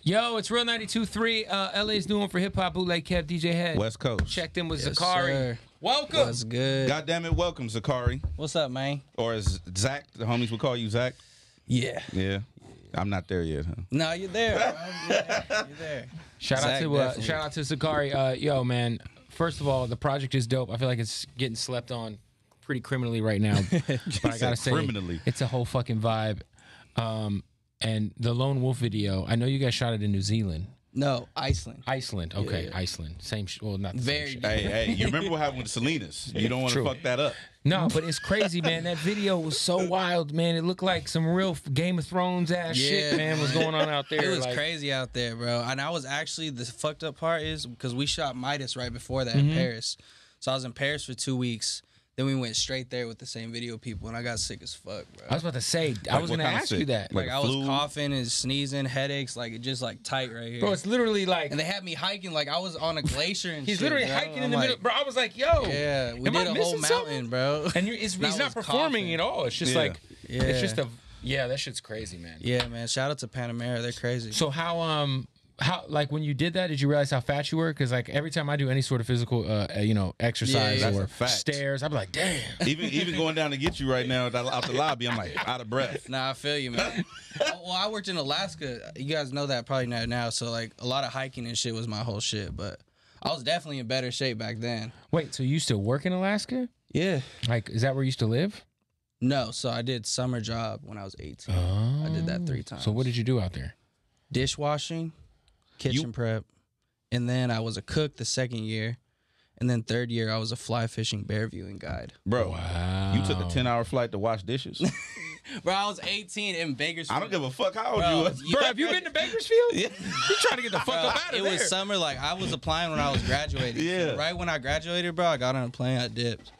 Yo, it's Real 92.3. LA's doing for hip hop. Bootleg Kev DJ Hed. West Coast. Checked in with Yes, Zacari. sir. Welcome. What's good? God damn it, welcome, Zacari. What's up, man? Or as Zach, the homies would call you Zach. Yeah. Yeah. I'm not there yet, huh? No, you're there. Bro. Yeah, you're there. Shout out to Zacari. Yo, man. First of all, the project is dope. I feel like it's getting slept on pretty criminally right now. But I gotta say, criminally. It's a whole fucking vibe. And the Lone Wolf video, I know you guys shot it in New Zealand. No, Iceland. Iceland, okay, Yeah. Iceland. Same, well, not the Very same shit. Hey, you remember what happened with Salinas? You don't want to True. fuck that up. No, but it's crazy, man. That video was so wild, man. It looked like some real Game of Thrones ass shit, man, was going on out there. It was like, crazy out there, bro. And I was actually, the fucked up part is because we shot Midas right before that in Paris. So I was in Paris for 2 weeks. Then we went straight there with the same video people, and I got sick as fuck, bro. I was about to say, I was what gonna kind of ask you sick? that. Like I was flu? coughing and sneezing, headaches, like it just like tight right here. Bro, it's literally like And they had me hiking like I was on a glacier and he's shit, literally bro. hiking in I'm the like, middle. Bro, I was like, yo. Yeah, we am I did a whole missing mountain, something? bro. And And he's I not was performing coughing. at all. It's just Yeah. like, Yeah. it's just that shit's crazy, man. Yeah, man. Shout out to Panamera. They're crazy. So how like when you did that, did you realize how fat you were? Because like every time I do any sort of physical, exercise That's or a fact. stairs, I'm like, damn. Even going down to get you right now out the lobby, I'm like out of breath. Nah, I feel you, man. Well, I worked in Alaska. You guys know that probably not now. So like a lot of hiking and shit was my whole shit. But I was definitely in better shape back then. Wait, so you used to work in Alaska? Yeah. Like, is that where you used to live? No, so I did summer job when I was 18. Oh. I did that 3 times. So what did you do out there? Dishwashing, kitchen prep, and then I was a cook the 2nd year. And then 3rd year, I was a fly fishing bear viewing guide. Bro, Wow. you took a 10-hour flight to wash dishes? Bro, I was 18 in Bakersfield. I don't give a fuck how old Bro, you was. Bro, have you been to Bakersfield? Yeah. You trying to get the fuck up out of It there. was summer. Like, I was applying when I was graduating. Yeah. So right when I graduated, bro, I got on a plane. I dipped.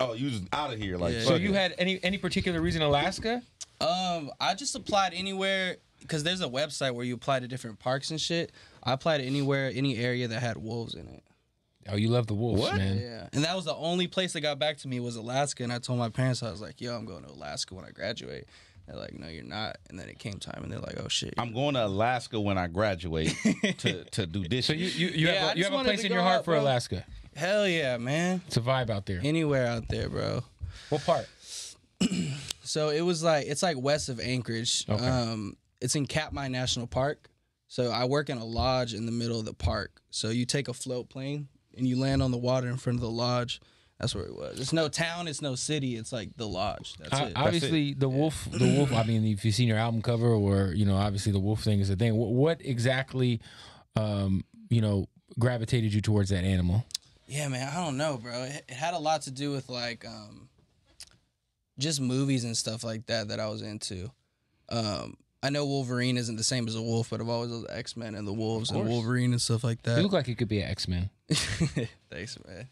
Oh, you was out of here. Like, Yeah. So fuck you it. had any particular reason Alaska? I just applied anywhere because there's a website where you apply to different parks and shit. I applied to anywhere, any area that had wolves in it. Oh, you love the wolves, What? man. Yeah, and that was the only place that got back to me was Alaska. And I told my parents, I was like, "Yo, I'm going to Alaska when I graduate." They're like, "No, you're not." And then it came time, and they're like, "Oh shit." I'm going to Alaska when I graduate to do dishes. So you Yeah, I have a just wanted place to in your go heart out, for bro. Alaska. Hell yeah, man! It's a vibe out there. Anywhere out there, bro. What part? So it was like it's like west of Anchorage. Okay. It's in Katmai National Park. So I work in a lodge in the middle of the park. So you take a float plane and you land on the water in front of the lodge. That's where it was. It's no town. It's no city. It's like the lodge. That's it. Obviously, the wolf. I mean, if you've seen your album cover, or obviously the wolf thing is a thing. What exactly, gravitated you towards that animal? Yeah, man. I don't know, bro. It had a lot to do with like just movies and stuff like that I was into. I know Wolverine isn't the same as a wolf, but I've always loved X-Men and the wolves and Wolverine and stuff like that. You look like it could be an X-Men. Thanks, man.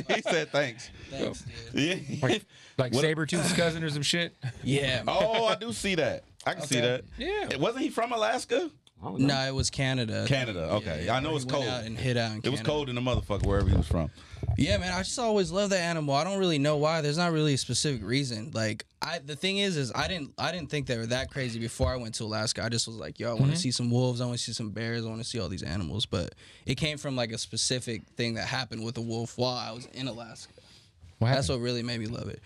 He said thanks. Thanks, dude. Yeah. Like Sabretooth's cousin or some shit. Yeah. Man. Oh, I do see that. I can see that. Yeah. Wasn't he from Alaska? No, it was Canada. Canada. Okay. I know it's He went cold. out and hit out in It was Canada. cold in the motherfucker wherever he was from. Yeah, man. I just always loved that animal. I don't really know why. There's not really a specific reason. Like, the thing is I didn't think they were that crazy before I went to Alaska. I just was like, yo, I want to see some wolves. I want to see some bears. I want to see all these animals. But it came from like a specific thing that happened with a wolf while I was in Alaska. What That's happened? what really made me love it.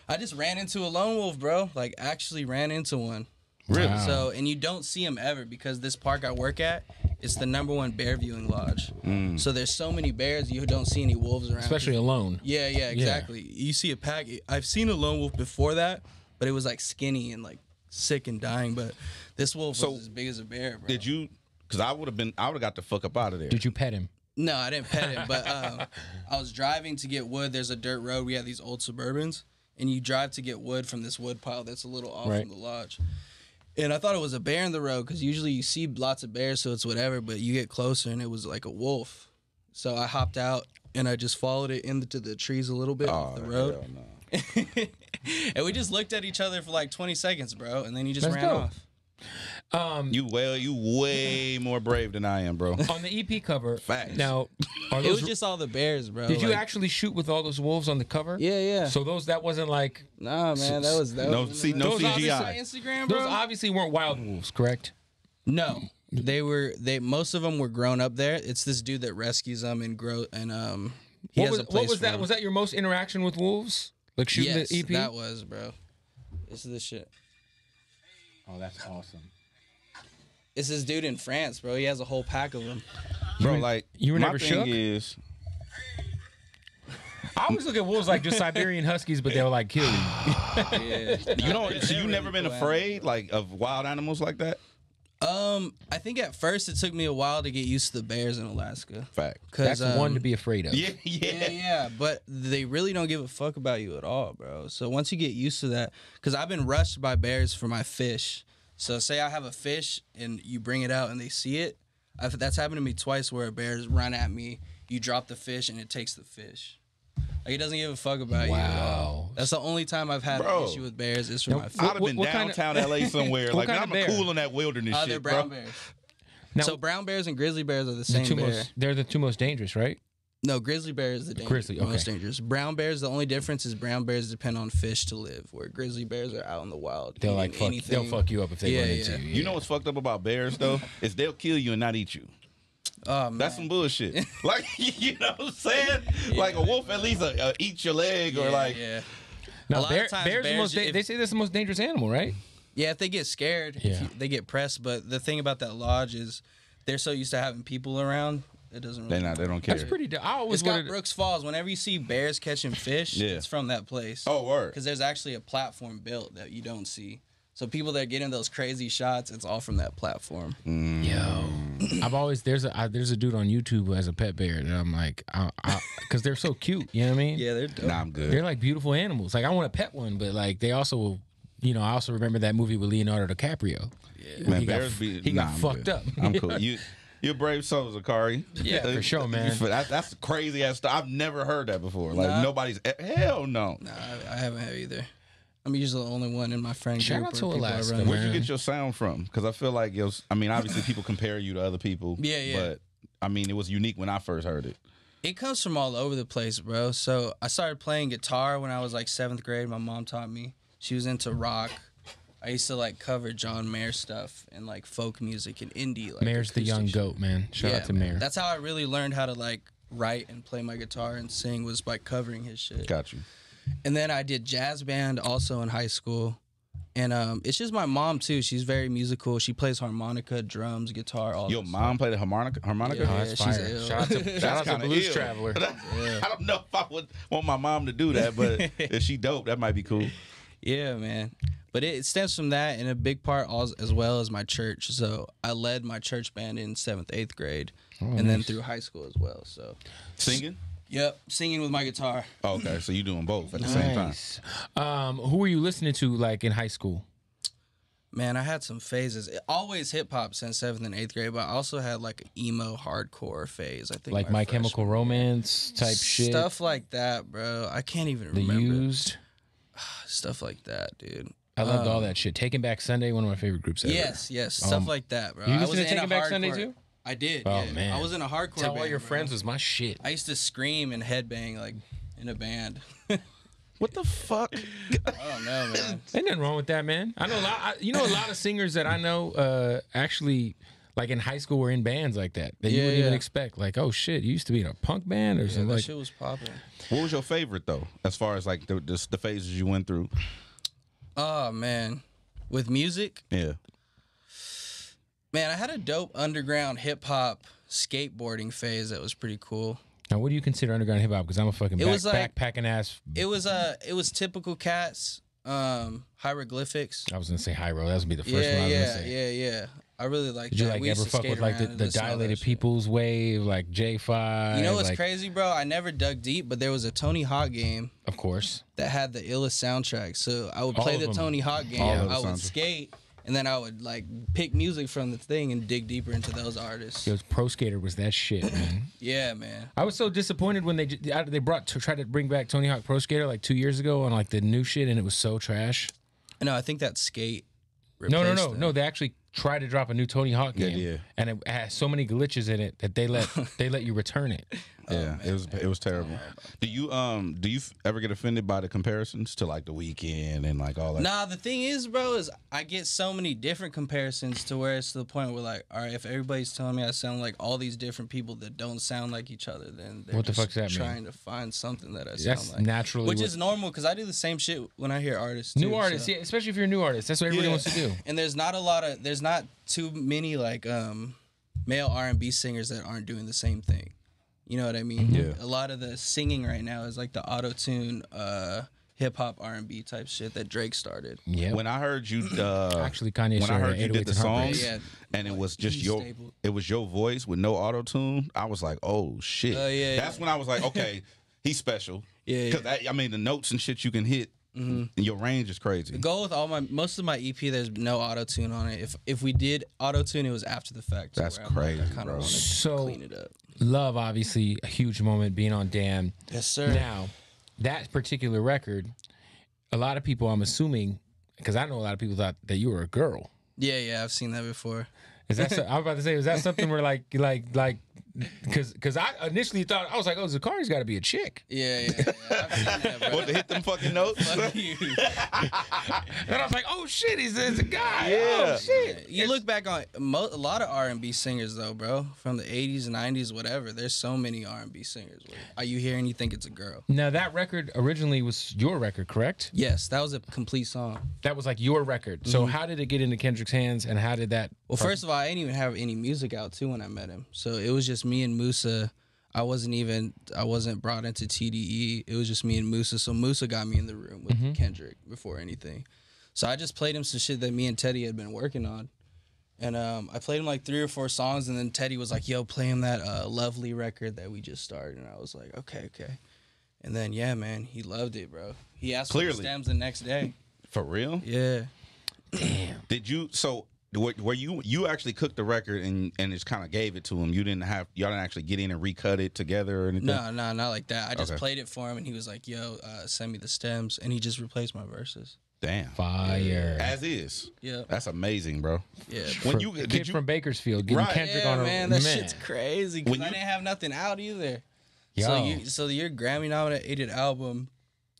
I just ran into a lone wolf, bro. Like, actually ran into one. Really? Wow. So, and you don't see them ever because this park I work at, it's the #1 bear viewing lodge. So there's so many bears, you don't see any wolves around. Especially alone. Yeah, exactly. You see a pack. I've seen a lone wolf before that, but it was like skinny and like sick and dying. But this wolf was as big as a bear, bro. Did you? Because I would have got the fuck up out of there. Did you pet him? No, I didn't pet him, but I was driving to get wood. There's a dirt road. We have these old Suburbans, and you drive to get wood from this wood pile that's a little off Right. from the lodge. And I thought it was a bear in the road because usually you see lots of bears, so it's whatever. But you get closer, and it was like a wolf. So I hopped out, and I just followed it into the trees a little bit off the road. Hell no. And we just looked at each other for like 20 seconds, bro. And then he just That's ran dope. off. You way more brave than I am, bro. On the EP cover. Facts. Now, are It was those, just all the bears, bro. did you Like, actually shoot with all those wolves on the cover? Yeah. So that wasn't like Nah, man, that was No, see, no Those CGI. Instagram, bro. those obviously weren't wild wolves, correct? No. Most of them were grown up there. It's this dude that rescues them and he has a place what was for that? them. Was that your most interaction with wolves? Like shooting Yes, the EP? that was, bro. This is the shit. Oh, that's awesome. It's this dude in France, bro. He has a whole pack of them. Bro, like you were my never thing shook? is, I always look at wolves like just Siberian Huskies, but they'll like kill you. Yeah. you don't. So you never been afraid like of wild animals like that? I think at first it took me a while to get used to the bears in Alaska. Fact. That's one to be afraid of. Yeah, but they really don't give a fuck about you at all, bro. So once you get used to that, because I've been rushed by bears for my fish. So say I have a fish and you bring it out and they see it. That's happened to me twice where a bear's run at me. You drop the fish and it takes the fish. Like, he doesn't give a fuck about you at all. That's the only time I've had an issue with bears is for my fish. I'd have been downtown LA somewhere. Like, man, I'm cool in that wilderness shit, they're bro. brown bears. Now, So brown bears and grizzly bears are the same bear. They're the two most dangerous, right? No, grizzly bear is the most dangerous. Brown bears, the only difference is brown bears depend on fish to live, where grizzly bears are out in the wild. They'll like fuck. They'll fuck you up if they run into you. Yeah. You know what's fucked up about bears though? Is they'll kill you and not eat you. Oh, man. That's some bullshit. Like, you know what I'm saying? Like a wolf at least eat your leg or like. Yeah. No, bears the most. They say that's the most dangerous animal, right? Yeah, if they get scared, they get pressed. But the thing about that lodge is they're so used to having people around. It doesn't really. They don't care. That's pretty. I always It's got Brooks Falls. Whenever you see bears catching fish, it's from that place. Oh, word. Because there's actually a platform built that you don't see. So people that are getting those crazy shots, it's all from that platform. Yo, I've always there's a dude on YouTube who has a pet bear that I'm like, because they're so cute. You know what I mean? Yeah, they're dope. Nah, I'm good. They're like beautiful animals. Like I want to pet one, but like they also, I also remember that movie with Leonardo DiCaprio. Yeah, Man, he got fucked up. I'm cool. You're a brave soul, Zacari. Yeah, for sure, man. That's crazy ass stuff. I've never heard that before. Like nobody's hell no. Nah, I haven't had either. I'm usually the only one in my friend group. Shout out to Alaska. Where'd you get your sound from? Because I feel like obviously people compare you to other people. Yeah. But I mean, it was unique when I first heard it. It comes from all over the place, bro. So I started playing guitar when I was like 7th grade. My mom taught me. She was into rock. I used to like cover John Mayer stuff and like folk music and indie. Like Mayer's the young goat, man. Shout out to Mayer. That's how I really learned how to like write and play my guitar and sing, was by covering his shit. Got you. And then I did jazz band also in high school. And it's just my mom too. She's very musical. She plays harmonica, drums, guitar, all Your mom played the harmonica? Yeah, Oh, that's fire. Shout out to Blues Traveler. I don't know if I would want my mom to do that, but if she dope, that might be cool. Yeah, man. But it stems from that, and a big part as well as my church. So I led my church band in 7th, 8th grade, and then through high school as well. So Singing? Yep, singing with my guitar. Oh, okay, so you doing both at the same time. Who were you listening to like in high school? Man, I had some phases. Always hip hop since 7th and 8th grade, but I also had like an emo hardcore phase. I think Like My Chemical Romance type shit. Stuff like that, bro. I can't even remember. The Used. Stuff like that, dude. I loved all that shit. Taking Back Sunday, one of my favorite groups ever. Yes, stuff like that, bro. You listened to Taking Back Sunday too? I did. Oh, yeah. man. I was in a hardcore Tell band, All Your bro. Friends was my shit. I used to scream and headbang like in a band. What the fuck? I don't know, man. Ain't nothing wrong with that, man. I know a lot. A lot of singers that I know actually, like in high school, were in bands like that. That you wouldn't even expect. Like, oh shit, you used to be in a punk band or something. That Like, shit was popping. What was your favorite though, as far as like the phases you went through? Oh man, with music, Yeah. man, I had a dope underground hip hop skateboarding phase that was pretty cool. now, what do you consider underground hip hop? Because I'm a fucking was like- backpacking ass. It was typical cats, hieroglyphics. I was gonna say Hyro. That would be the first one I was gonna say. Yeah. I really like Did that. you like We used ever to fuck skate with like around and the listen to all that Dilated shit. People's Wave, like J5? You know what's like, crazy, bro? I never dug deep, but there was a Tony Hawk game Of course. that had the illest soundtrack. So I would All play of the them. Tony Hawk All game. of the I would soundtracks. skate, and then I would like pick music from the thing and dig deeper into those artists. Yo, Pro Skater was that shit, man. Yeah, man. I was so disappointed when they tried to bring back Tony Hawk Pro Skater like 2 years ago on like the new shit, and it was so trash. No, I think that skate. No. replaced them. They actually tried to drop a new Tony Hawk game, yeah. and it has so many glitches in it that they let you return it. Yeah, it was terrible. Do you ever get offended by the comparisons to like The Weeknd and like all that? Nah, the thing is, bro, is I get so many different comparisons to where it's to the point where like, all right, if everybody's telling me I sound like all these different people that don't sound like each other, then they're What the fuck's that mean? trying to find something that I sound That's like. naturally Which is normal because I do the same shit when I hear artists. Too, new artists, so. yeah, especially if you're a new artist. That's what everybody wants to do. And there's not too many like male R&B singers that aren't doing the same thing. You know what I mean? Yeah. A lot of the singing right now is like the auto-tune hip hop R&B type shit that Drake started. Yeah. When I heard you, Actually, Kanye. when I heard you did the songs, Yeah. and it was just Staple. it was your voice with no auto tune. I was like, oh shit. Yeah, That's when I was like, okay, he's special. Yeah, Because I mean, the notes and shit you can hit, and your range is crazy. The goal with most of my EP, there's no auto-tune on it. If we did auto-tune, it was after the fact. That's where I'm like, crazy, I kind bro. of want to So- clean it up. Love, obviously, a huge moment being on Damn. Yes, sir. Now, that particular record, a lot of people, I'm assuming, because I know a lot of people thought that you were a girl. Yeah, I've seen that before. Is that? I was about to say, is that something where like, because I initially thought I was like, oh, Zacari's got to be a chick, Yeah. I've seen that, bro. What, to hit them fucking notes? Fuck you. and I was like, oh shit, he's a guy. Yeah. Oh shit. You look back on a lot of R&B singers though, bro, from the 80s, 90s, whatever. There's so many R&B singers. Are you hearing? You think it's a girl? Now that record originally was your record, correct? Yes, that was a complete song. That was like your record. So how did it get into Kendrick's hands, and how did that? Well, first of all, I didn't even have any music out too when I met him. So it was just me and Musa. I wasn't brought into TDE. It was just me and Musa. So Musa got me in the room with Kendrick before anything. So I just played him some shit that me and Teddy had been working on. And I played him like 3 or 4 songs, and then Teddy was like, yo, play him that Lovely record that we just started. And I was like, okay. And then, yeah, man, he loved it, bro. He asked for the stems the next day. For real? Yeah. Damn. Did you, so where you actually cooked the record and just kind of gave it to him? Y'all didn't actually get in and recut it together or anything? No, not like that. I just Okay. played it for him, and he was like, yo, send me the stems. And he just replaced my verses. Damn. Fire. As is. Yeah. That's amazing, bro. Yeah. When A did kid you from Bakersfield getting Right. Kendrick Yeah, on a man, that shit's crazy. Because I didn't have nothing out either. Yo. So your Grammy nominated album,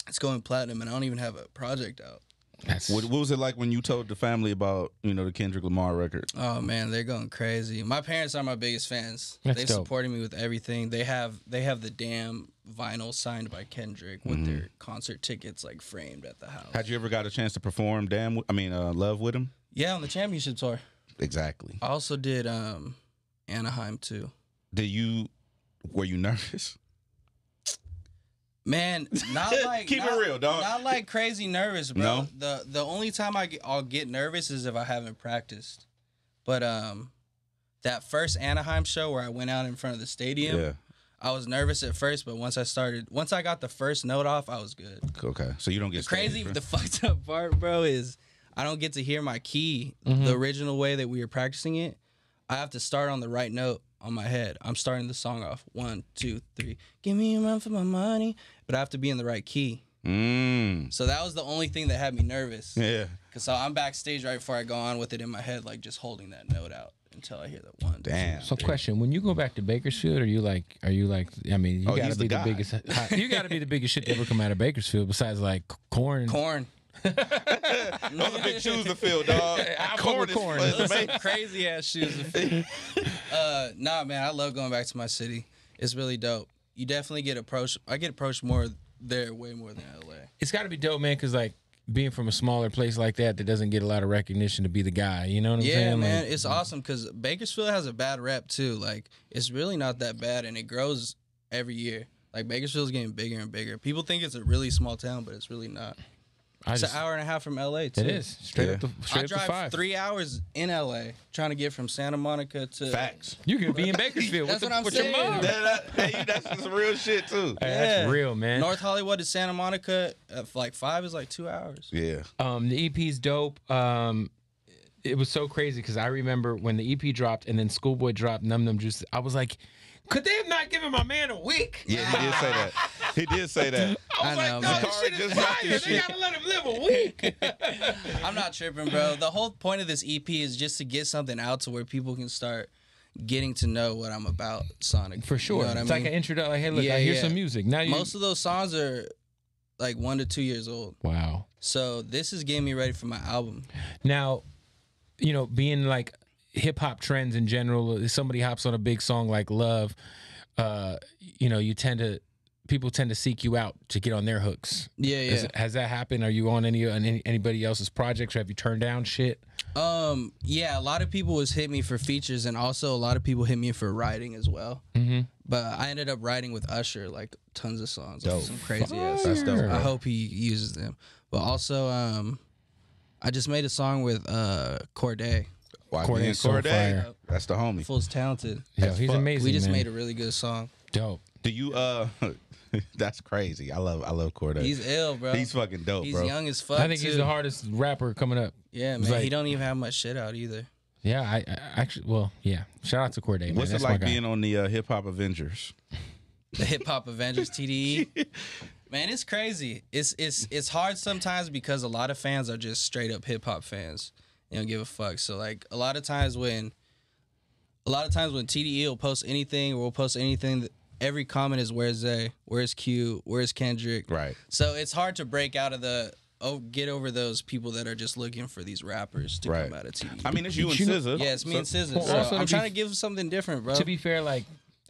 it's going platinum, and I don't even have a project out. That's What was it like when you told the family about, the Kendrick Lamar record? Oh man, they're going crazy. My parents are my biggest fans. That's They've dope. supported me with everything. They have the damn vinyl signed by Kendrick with their concert tickets like framed at the house. Had you ever got a chance to perform Love with him? Yeah, on the championship tour. Exactly. I also did Anaheim too. Were you nervous? Man, not like Keep it real, dog. Not like crazy nervous, bro. No? The only time I'll get nervous is if I haven't practiced. But that first Anaheim show where I went out in front of the stadium, Yeah. I was nervous at first, but once I got the first note off, I was good. Okay. So you don't get The fucked up part, bro, is I don't get to hear my key the original way that we were practicing it. I have to start on the right note on my head. I'm starting the song off 1, 2, 3. Give me a run for my money, but I have to be in the right key. So that was the only thing that had me nervous. Yeah. Cause I'm backstage right before I go on with it in my head, like just holding that note out until I hear that 1. Damn. So, question: when you go back to Bakersfield, are you like? I mean, you gotta he's be the the guy. biggest. You gotta be the biggest shit to ever come out of Bakersfield, besides like corn. Corn. Those are big shoes to fill, dog. I fuck with corn. Those some crazy ass shoes. Nah, man, I love going back to my city. It's really dope. You definitely get approached. I get approached more there, way more than LA. It's got to be dope, man, because like being from a smaller place like that doesn't get a lot of recognition to be the guy. You know what I'm saying? Yeah, man, Like, it's awesome because Bakersfield has a bad rep too. Like, it's really not that bad, and it grows every year. Like, Bakersfield's getting bigger and bigger. People think it's a really small town, but it's really not. It's an hour and a half from LA too. It is straight Yeah. up to I straight up to drive 5. 3 hours in LA trying to get from Santa Monica to Facts. You could be in Bakersfield That's with, what I'm with your saying. mom. That's some real shit too. Hey, that's real, man. North Hollywood to Santa Monica at like 5 is like 2 hours. Yeah. The EP's dope. It was so crazy because I remember when the EP dropped and then Schoolboy dropped Num Num Juice. I was like, could they have not given my man a week? Yeah, he did say that. He did say that. I was I know, like, man. no, this shit Zacari is just got fire. this They shit. gotta let him live a week. I'm not tripping, bro. The whole point of this EP is just to get something out to where people can start getting to know what I'm about sonically. For sure. You know what It's I like mean? an intro. Like, hey, look, I hear some music. Now Most of those songs are like 1 to 2 years old. Wow. So this is getting me ready for my album. Now, you know, being like hip hop trends in general, if somebody hops on a big song like Love, you know, people tend to seek you out to get on their hooks. Yeah. Has that happened? Are you on anybody else's projects, or have you turned down shit? Yeah, a lot of people was hit me for features, and also a lot of people hit me for writing as well. Mm-hmm. But I ended up writing with Usher like tons of songs, Dope. like some crazy ass. That's dope. I hope he uses them. But also, I just made a song with Corday. Corday's so fire. That's the homie. Fool's talented. Yeah, As he's fuck. amazing. We just man. made a really good song. Dope. Do you that's crazy. I love Corday. He's ill, bro. He's fucking dope, He's bro. young as fuck. I think too. he's the hardest rapper coming up. Yeah, It's man. like- He don't even have much shit out either. Yeah, I actually, well, yeah. Shout out to Corday. Man. What's That's it like my guy. being on the Hip Hop Avengers? The Hip Hop Avengers TDE. Man, it's crazy. It's hard sometimes because a lot of fans are just straight up hip hop fans. They don't give a fuck. So like a lot of times when TDE will post anything or we'll post anything, every comment is where's Zay, where's Q, where's Kendrick. Right. So it's hard to break out of get over those people that are just looking for these rappers to come out of TDE. I mean, it's you and You know- SZA. Yeah, it's me and SZA. Well, So also I'm to trying be- to give something different, bro. To be fair, like,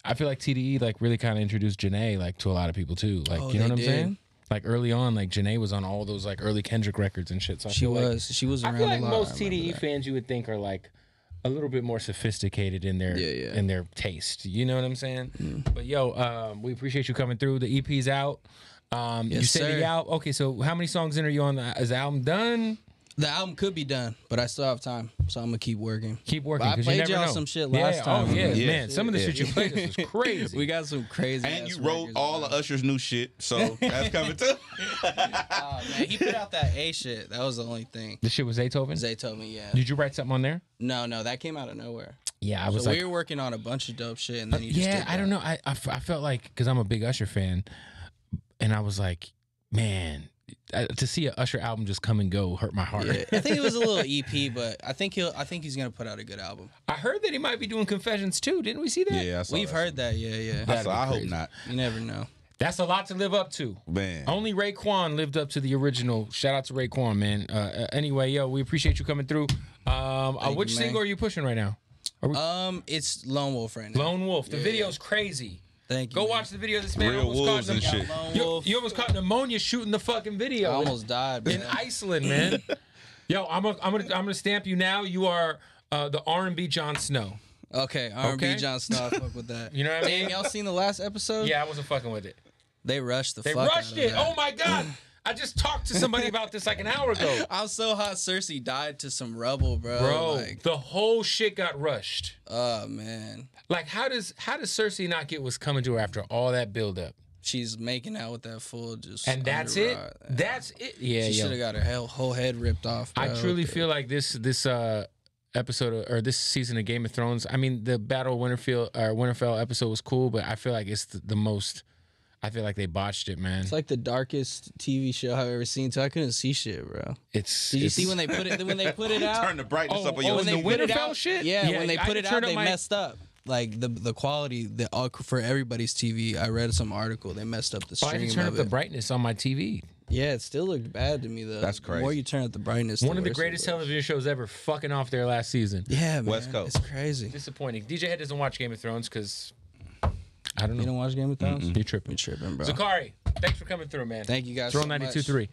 I feel like TDE like really kind of introduced Janae like to a lot of people too. Like, Oh, you know they what I'm did. saying? Like early on, like Janae was on all those like early Kendrick records and shit. So I She feel like, was I around feel like a lot. most I remember TDE that. fans you would think are like a little bit more sophisticated in their in their taste. You know what I'm saying? But yo, we appreciate you coming through. The EP's out. You Yes, said the sir. album. Okay, so how many songs in are you on? Is the album done? The album could be done, but I still have time, so I'm gonna keep working. Keep working But I because you played never y'all know. some shit last time. Oh yeah, Yeah. man. Some of the Yeah. shit you played us was crazy. We got some crazy. And you ass wrote records, all bro. of Usher's new shit, so that's coming too. Oh man, he put out that A shit. That was the only thing. The shit was Beethoven. Zay told me, yeah. Did you write something on there? No, that came out of nowhere. Yeah, I was So like, we were working on a bunch of dope shit, and then he just yeah, did I don't know. I felt like because I'm a big Usher fan, and I was like, man, to see an Usher album just come and go hurt my heart. Yeah. I think it was a little EP, but I think he's gonna put out a good album. I heard that he might be doing Confessions too. Didn't we see that? Yeah, I saw We've that. heard that, yeah. That'd be I hope crazy. not, You never know. That's a lot to live up to. man. Only Raekwon lived up to the original. Shout out to Raekwon, man. Anyway, yo, we appreciate you coming through. Which you, man. single are you pushing right now? It's Lone Wolf right now. Lone Wolf. The video's crazy. Thank you. Go man. watch the video. This man Real almost wolves caught and shit. Lone You, Wolf. you almost caught pneumonia shooting the fucking video. I almost died, in man. Iceland, man. Yo, I'm gonna stamp you now. You are the R&B Jon Snow. Okay, R&B Okay. Jon Snow, I fuck with that. You know what I mean? Damn, y'all seen the last episode? Yeah, I wasn't fucking with it. They rushed the They fuck rushed out of it. that. Oh my god! I just talked to somebody about this like an hour ago. I'm so hot Cersei died to some rubble, bro. Bro, Like, the whole shit got rushed. oh man. Like, how does Cersei not get what's coming to her after all that buildup? She's making out with that fool just And that's it. underrod. That's it. Yeah, She should yeah. have got her whole head ripped off. I bro. truly feel like this episode or this season of Game of Thrones. I mean, the Battle of Winterfell episode was cool, but I feel like it's the most. I feel like they botched it, man. It's like the darkest TV show I've ever seen. So I couldn't see shit, bro. Did you see when they put it out? Turn the brightness up on your when they TV. put it out, shit. Yeah, when they I put had it to out, turn up they my- messed up. Like the quality for everybody's TV. I read some article. They messed up the I had stream to turn up of the it. brightness on my TV. Yeah, it still looked bad to me though. That's The more crazy. you turn up the brightness, One of the worse it greatest looks. television shows ever, fucking off their last season. Yeah, man. West Coast. It's crazy. Disappointing. DJ Hed doesn't watch Game of Thrones because I don't know. You don't watch Game of Thrones? You tripping? You tripping, bro. Zacari, thanks for coming through, man. Thank you guys Throw so much. 92.3.